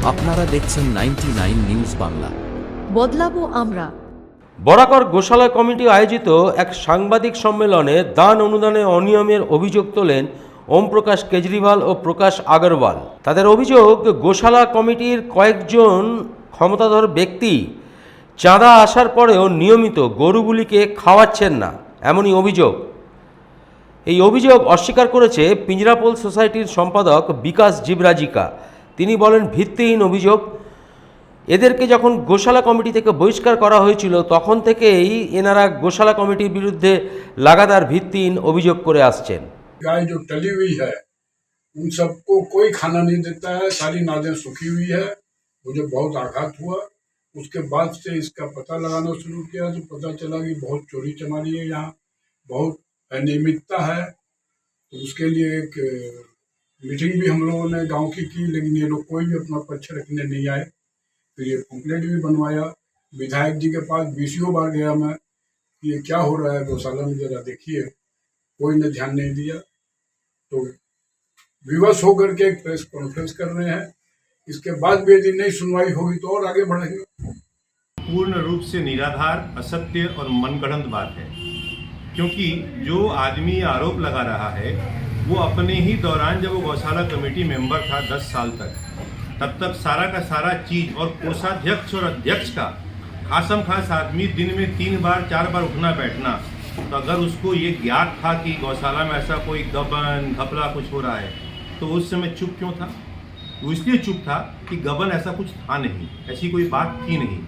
আপনারা দেখছেন 99 নিউজ বাংলা। বদলাবো আমরা। বরাকর গোশালা কমিটি আয়োজিত এক সাংবাদিক সম্মেলনে দান অনুদানে অনিয়মের অভিযোগ তোলেন ওম প্রকাশ কেজরিওয়াল ও প্রকাশ আগরওয়াল। তাদের অভিযোগ, গোশালা কমিটির কয়েকজন ক্ষমতাধর ব্যক্তি চাঁদা আসার পরেও নিয়মিত গরুগুলিকে খাওয়াচ্ছেন না, এমনই অভিযোগ। এই অভিযোগ অস্বীকার করেছে পিঞ্জরাপোল সোসাইটির সম্পাদক বিকাশ জিবরাজিকা। তিনি বলেন, ভিত্তিহীন অভিযোগ। এদেরকে যখন গোশালা কমিটি থেকে বহিষ্কার করা হয়েছিল তখন থেকেই এনারা গোশালা কমিটির বিরুদ্ধে লাগাতার ভিত্তিহীন অভিযোগ করে আসছেন। गाय जो टली हुई है उन सबको कोई खाना नहीं देता है, सारी नादें सूखी हुई है। मुझे बहुत आघात हुआ। उसके बाद से इसका पता लगाना शुरू किया तो पता चला कि बहुत चोरी चमारी है, यहाँ बहुत अनियमितता है। तो उसके लिए एक मीटिंग भी हम लोगों ने गांव की लेकिन ये लोग कोई भी अपना पक्ष रखने नहीं आए। फिर ये पम्पलेट भी बनवाया, विधायक जी के पास 20 बार गया मैं, ये क्या हो रहा है गौशाला में, जरा देखिए। कोई ने ध्यान नहीं दिया। तो विवश होकर के एक प्रेस कॉन्फ्रेंस कर रहे हैं। इसके बाद भी यदि नहीं सुनवाई होगी तो और आगे बढ़ेंगे। पूर्ण रूप से निराधार, असत्य और मनगढ़ंत बात है, क्योंकि जो आदमी आरोप लगा रहा है वो अपने ही दौरान जब वो गौशाला कमेटी मेंबर था 10 साल तक, तब तक सारा का सारा चीज और कोषाध्यक्ष और अध्यक्ष का खासम खास आदमी दिन में 3 बार 4 बार उठना बैठना। तो अगर उसको ये ज्ञात था कि गौशाला में ऐसा कोई गबन घपला कुछ हो रहा है तो उस समय चुप क्यों था? वो इसलिए चुप था कि गबन ऐसा कुछ था नहीं, ऐसी कोई बात थी नहीं।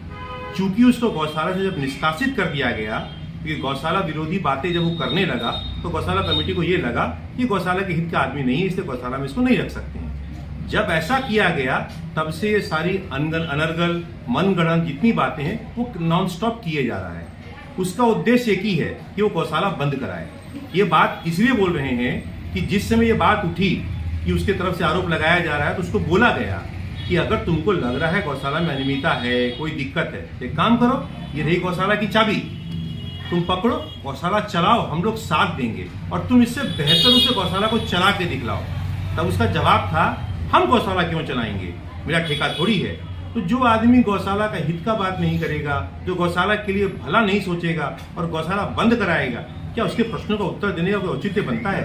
चूंकि उसको गौशाला से जब निष्कासित कर दिया गया कि गौशाला विरोधी बातें जब वो करने लगा तो गौशाला कमेटी को ये लगा कि गौशाला के हित का आदमी नहीं है, इसलिए गौशाला में इसको नहीं रख सकते हैं। जब ऐसा किया गया तब से ये सारी अनर्गल मनगढ़ंत जितनी बातें हैं वो नॉन स्टॉप किए जा रहा है। उसका उद्देश्य एक ही है कि वो गौशाला बंद कराए। ये बात इसलिए बोल रहे हैं कि जिस समय ये बात उठी कि उसके तरफ से आरोप लगाया जा रहा है तो उसको बोला गया कि अगर तुमको लग रहा है गौशाला में अनियमितता है, कोई दिक्कत है, तो एक काम करो, ये रही गौशाला की चाबी, तुम पकड़ो, गौशाला चलाओ, हम लोग साथ देंगे और तुम इससे बेहतर उसे गौशाला को चला के दिखलाओ। तब उसका जवाब था, हम गौशाला क्यों चलाएंगे, मेरा ठेका थोड़ी है। तो जो आदमी गौशाला का हित का बात नहीं करेगा, जो गौशाला के लिए भला नहीं सोचेगा और गौशाला बंद कराएगा, क्या उसके प्रश्नों का उत्तर देने का कोई औचित्य बनता है?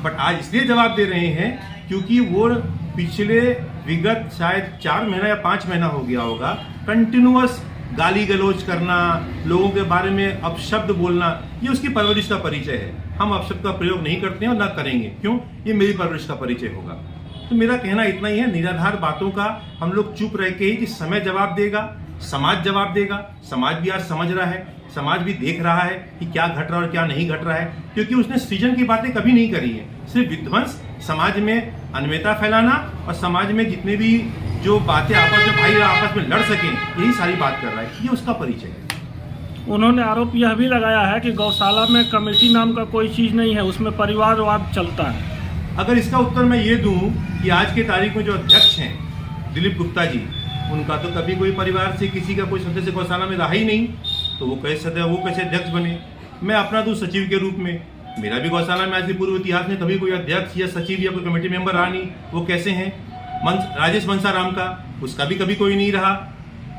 बट आज इसलिए जवाब दे रहे हैं क्योंकि वो पिछले विगत शायद 4 महीना या 5 महीना हो गया होगा कंटिन्यूअस गाली गलौज करना, लोगों के बारे में अपशब्द बोलना, ये उसकी परवरिश का परिचय है। हम अपशब्द का प्रयोग नहीं करते हैं और ना करेंगे। क्यों? ये मेरी परवरिश का परिचय होगा। तो मेरा कहना इतना ही है, निराधार बातों का हम लोग चुप रह के ही कि समय जवाब देगा, समाज जवाब देगा। समाज भी आज समझ रहा है, समाज भी देख रहा है कि क्या घट रहा है और क्या नहीं घट रहा है, क्योंकि उसने सृजन की बातें कभी नहीं करी है। सिर्फ विध्वंस, समाज में अनैतिकता फैलाना और समाज में जितने भी जो बातें आपस में भाई आपस में लड़ सकें, यही सारी बात कर रहा है। ये उसका परिचय है। उन्होंने आरोप यह भी लगाया है कि गौशाला में कमेटी नाम का कोई चीज़ नहीं है, उसमें परिवारवाद चलता है। अगर इसका उत्तर मैं ये दूं कि आज के तारीख में जो अध्यक्ष हैं दिलीप गुप्ता जी, उनका तो कभी कोई परिवार से किसी का कोई सदस्य गौशाला में रहा ही नहीं, तो वो कैसे अध्यक्ष बने? मैं अपना दूं सचिव के रूप में, मेरा भी गौशाला में आज भी पूर्व इतिहास में कभी कोई अध्यक्ष या सचिव या कोई कमेटी मेंबर रहा नहीं। वो कैसे हैं? राजेश मंसाराम का, उसका भी कभी कोई नहीं रहा,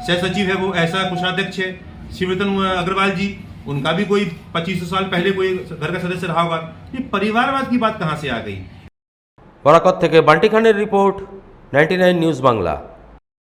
सह सचिव है वो, ऐसा कोषाध्यक्ष है। शिवरतन अग्रवाल जी, उनका भी कोई 25 साल पहले कोई घर का सदस्य रहा होगा। ये परिवारवाद की बात कहाँ से आ गई? বরাকর থেকে বান্টি খানের রিপোর্ট, 99 নিউজ বাংলা।